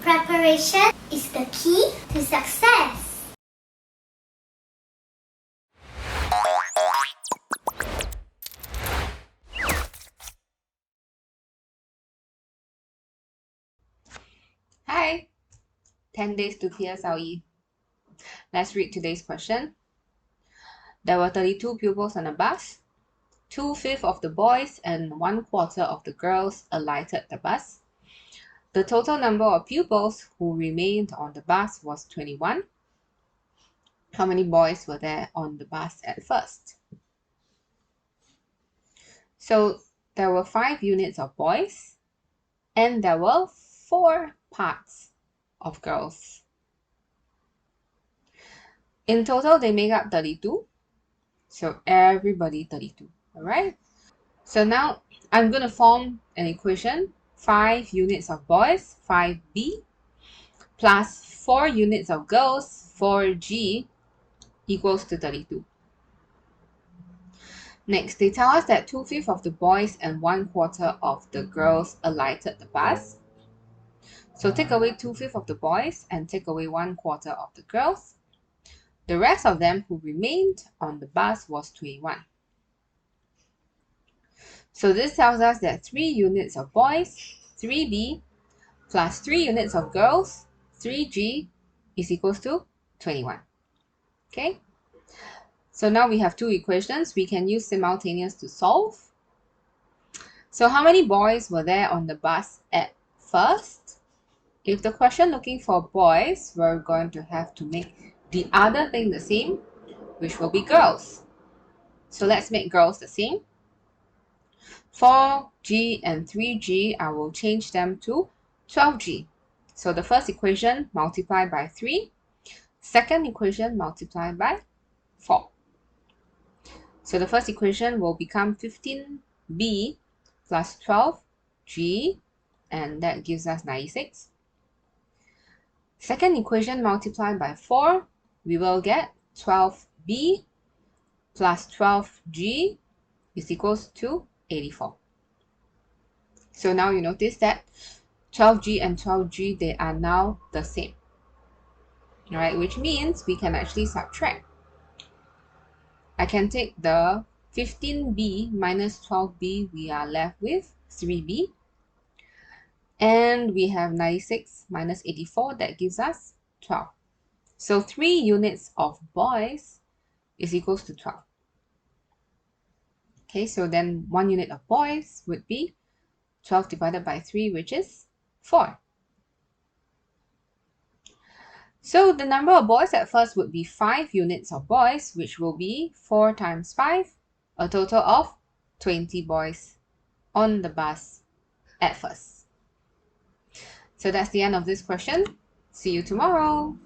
Preparation is the key to success. Hi! 10 days to PSLE. Let's read today's question. There were 32 pupils on a bus. 2/5 of the boys and 1/4 of the girls alighted the bus. The total number of pupils who remained on the bus was 21. How many boys were there on the bus at first? So there were 5 units of boys and there were 4 parts of girls. In total, they make up 32. So everybody 32, all right? So now I'm going to form an equation. 5 units of boys, 5b, plus 4 units of girls, 4g, equals to 32. Next, they tell us that 2/5 of the boys and 1/4 of the girls alighted the bus. So take away 2/5 of the boys and take away 1/4 of the girls. The rest of them who remained on the bus was 21. So this tells us that 3 units of boys, 3b, plus 3 units of girls, 3g, is equals to 21. Okay? So now we have two equations. We can use simultaneous to solve. So how many boys were there on the bus at first? If the question looking for boys, we're going to have to make the other thing the same, which will be girls. So let's make girls the same. 4g and 3g, I will change them to 12g. So the first equation multiplied by 3, second equation multiplied by 4. So the first equation will become 15b plus 12g, and that gives us 96. Second equation multiplied by 4, we will get 12b plus 12g is equals to 84. So now you notice that 12g and 12g, they are now the same. All right, which means we can actually subtract. I can take the 15b minus 12b, we are left with 3b. And we have 96 minus 84, that gives us 12. So 3 units of boys is equals to 12. Okay, so then 1 unit of boys would be 12 divided by 3, which is 4. So the number of boys at first would be 5 units of boys, which will be 4 times 5, a total of 20 boys on the bus at first. So that's the end of this question. See you tomorrow.